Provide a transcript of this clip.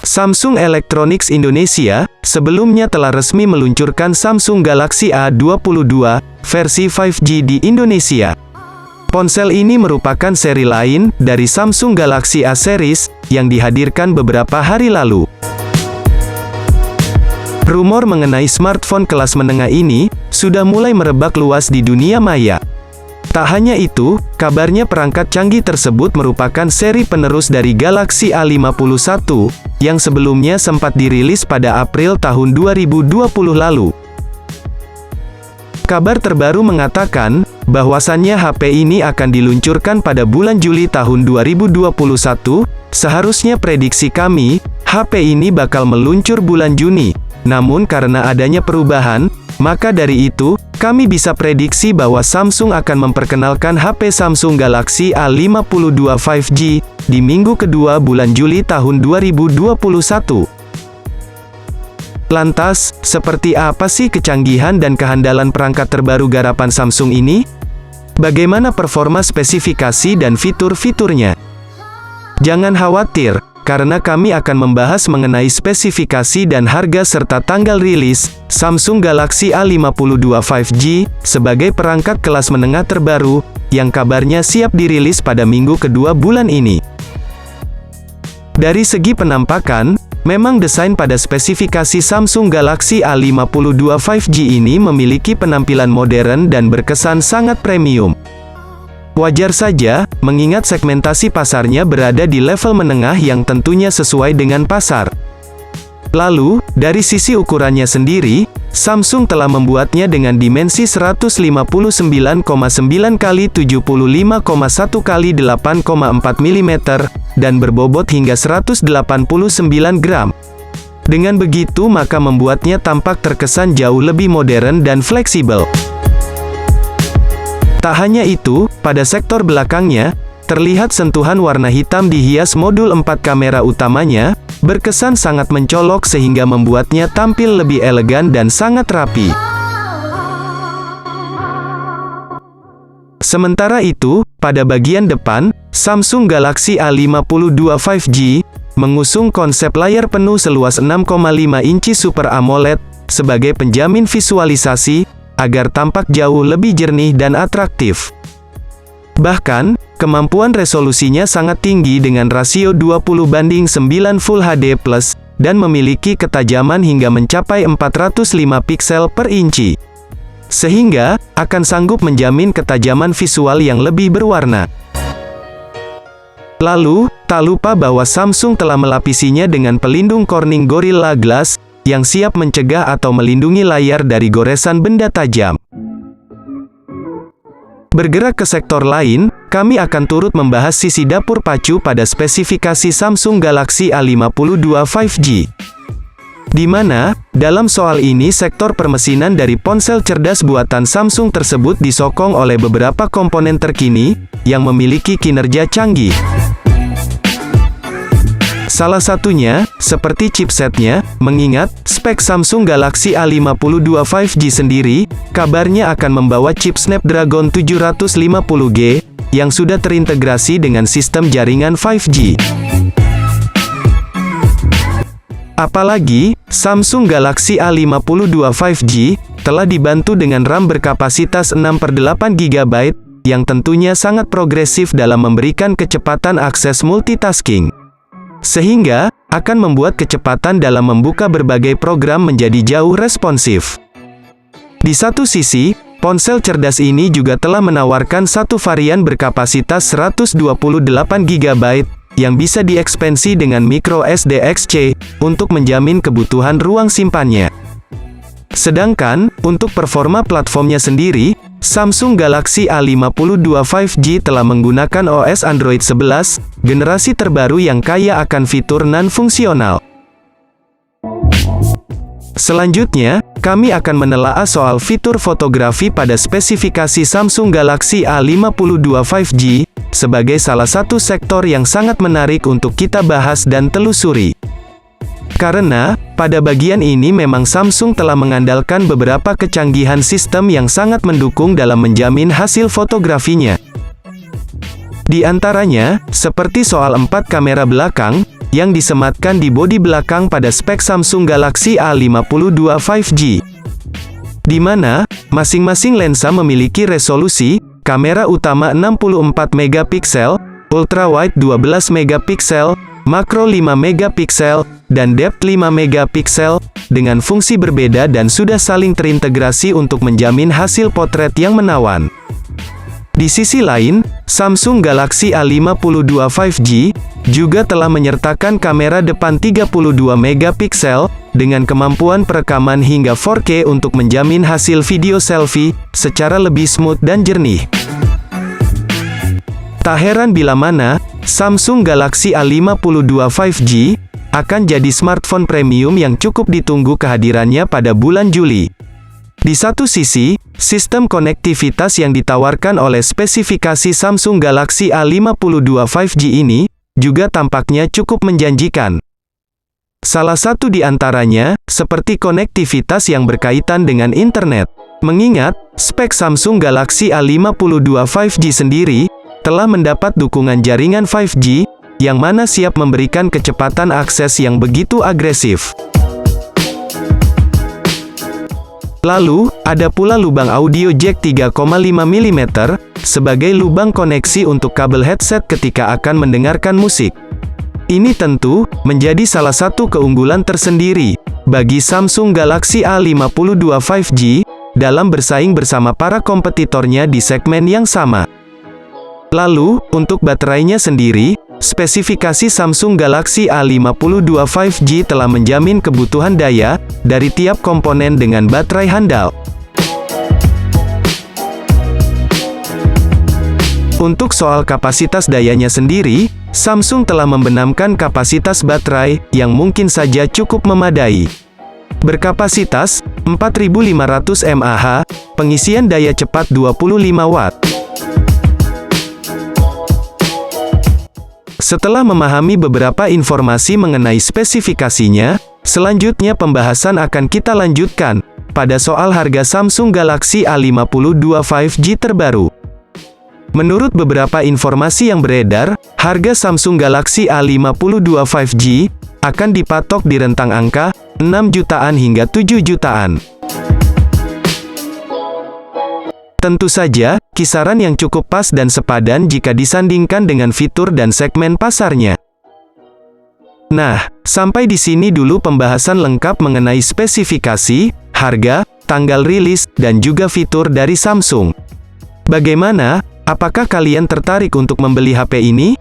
Samsung Electronics Indonesia sebelumnya telah resmi meluncurkan Samsung Galaxy A22 versi 5G di Indonesia. Ponsel ini merupakan seri lain dari Samsung Galaxy A series yang dihadirkan beberapa hari lalu. Rumor mengenai smartphone kelas menengah ini sudah mulai merebak luas di dunia maya. Tak hanya itu, kabarnya perangkat canggih tersebut merupakan seri penerus dari Galaxy A51 yang sebelumnya sempat dirilis pada April tahun 2020 lalu. Kabar terbaru mengatakan bahwasannya HP ini akan diluncurkan pada bulan Juli tahun 2021. Seharusnya prediksi kami, HP ini bakal meluncur bulan Juni. Namun karena adanya perubahan, maka dari itu, kami bisa prediksi bahwa Samsung akan memperkenalkan HP Samsung Galaxy A52 5G di minggu kedua bulan Juli tahun 2021. Lantas, seperti apa sih kecanggihan dan kehandalan perangkat terbaru garapan Samsung ini? Bagaimana performa spesifikasi dan fitur-fiturnya? Jangan khawatir, karena kami akan membahas mengenai spesifikasi dan harga serta tanggal rilis Samsung Galaxy A52 5G sebagai perangkat kelas menengah terbaru yang kabarnya siap dirilis pada minggu kedua bulan ini. Dari segi penampakan, memang desain pada spesifikasi Samsung Galaxy A52 5G ini memiliki penampilan modern dan berkesan sangat premium. Wajar saja, mengingat segmentasi pasarnya berada di level menengah yang tentunya sesuai dengan pasar. Lalu, dari sisi ukurannya sendiri, Samsung telah membuatnya dengan dimensi 159,9 x 75,1 x 8,4 mm, dan berbobot hingga 189 gram. Dengan begitu maka membuatnya tampak terkesan jauh lebih modern dan fleksibel. Tak hanya itu, pada sektor belakangnya, terlihat sentuhan warna hitam dihias modul 4 kamera utamanya, berkesan sangat mencolok sehingga membuatnya tampil lebih elegan dan sangat rapi. Sementara itu, pada bagian depan, Samsung Galaxy A52 5G mengusung konsep layar penuh seluas 6,5 inci Super AMOLED sebagai penjamin visualisasi agar tampak jauh lebih jernih dan atraktif. Bahkan, kemampuan resolusinya sangat tinggi dengan rasio 20:9 Full HD+, dan memiliki ketajaman hingga mencapai 405 piksel per inci. Sehingga, akan sanggup menjamin ketajaman visual yang lebih berwarna. Lalu, tak lupa bahwa Samsung telah melapisinya dengan pelindung Corning Gorilla Glass, yang siap mencegah atau melindungi layar dari goresan benda tajam. Bergerak ke sektor lain, kami akan turut membahas sisi dapur pacu pada spesifikasi Samsung Galaxy A52 5G. Di mana, dalam soal ini sektor permesinan dari ponsel cerdas buatan Samsung tersebut disokong oleh beberapa komponen terkini, yang memiliki kinerja canggih. Salah satunya, seperti chipsetnya, mengingat, spek Samsung Galaxy A52 5G sendiri, kabarnya akan membawa chip Snapdragon 750G, yang sudah terintegrasi dengan sistem jaringan 5G. Apalagi, Samsung Galaxy A52 5G, telah dibantu dengan RAM berkapasitas 6/8 GB, yang tentunya sangat progresif dalam memberikan kecepatan akses multitasking. Sehingga, akan membuat kecepatan dalam membuka berbagai program menjadi jauh responsif. Di satu sisi, ponsel cerdas ini juga telah menawarkan satu varian berkapasitas 128 GB, yang bisa diekspansi dengan micro SD XC, untuk menjamin kebutuhan ruang simpannya. Sedangkan, untuk performa platformnya sendiri, Samsung Galaxy A52 5G telah menggunakan OS Android 11, generasi terbaru yang kaya akan fitur non-fungsional. Selanjutnya, kami akan menelaah soal fitur fotografi pada spesifikasi Samsung Galaxy A52 5G, sebagai salah satu sektor yang sangat menarik untuk kita bahas dan telusuri. Karena, pada bagian ini memang Samsung telah mengandalkan beberapa kecanggihan sistem yang sangat mendukung dalam menjamin hasil fotografinya. Di antaranya, seperti soal 4 kamera belakang, yang disematkan di bodi belakang pada spek Samsung Galaxy A52 5G. Di mana, masing-masing lensa memiliki resolusi, kamera utama 64 megapiksel, ultrawide 12 megapiksel, makro 5 megapiksel, dan depth 5 megapiksel, dengan fungsi berbeda dan sudah saling terintegrasi untuk menjamin hasil potret yang menawan. Di sisi lain, Samsung Galaxy A52 5G juga telah menyertakan kamera depan 32 megapiksel dengan kemampuan perekaman hingga 4K untuk menjamin hasil video selfie secara lebih smooth dan jernih. Tak heran bila mana Samsung Galaxy A52 5G akan jadi smartphone premium yang cukup ditunggu kehadirannya pada bulan Juli. Di satu sisi, sistem konektivitas yang ditawarkan oleh spesifikasi Samsung Galaxy A52 5G ini juga tampaknya cukup menjanjikan. Salah satu di antaranya, seperti konektivitas yang berkaitan dengan internet. Mengingat, spek Samsung Galaxy A52 5G sendiri telah mendapat dukungan jaringan 5G, yang mana siap memberikan kecepatan akses yang begitu agresif. Lalu, ada pula lubang audio jack 3,5 mm, sebagai lubang koneksi untuk kabel headset ketika akan mendengarkan musik. Ini tentu, menjadi salah satu keunggulan tersendiri, bagi Samsung Galaxy A52 5G, dalam bersaing bersama para kompetitornya di segmen yang sama. Lalu, untuk baterainya sendiri, spesifikasi Samsung Galaxy A52 5G telah menjamin kebutuhan daya dari tiap komponen dengan baterai handal. Untuk soal kapasitas dayanya sendiri, Samsung telah membenamkan kapasitas baterai yang mungkin saja cukup memadai. Berkapasitas 4500 mAh, pengisian daya cepat 25 Watt. Setelah memahami beberapa informasi mengenai spesifikasinya, selanjutnya pembahasan akan kita lanjutkan pada soal harga Samsung Galaxy A52 5G terbaru. Menurut beberapa informasi yang beredar, harga Samsung Galaxy A52 5G akan dipatok di rentang angka 6 jutaan hingga 7 jutaan. Tentu saja, kisaran yang cukup pas dan sepadan jika disandingkan dengan fitur dan segmen pasarnya. Nah, sampai di sini dulu pembahasan lengkap mengenai spesifikasi, harga, tanggal rilis, dan juga fitur dari Samsung. Bagaimana? Apakah kalian tertarik untuk membeli HP ini?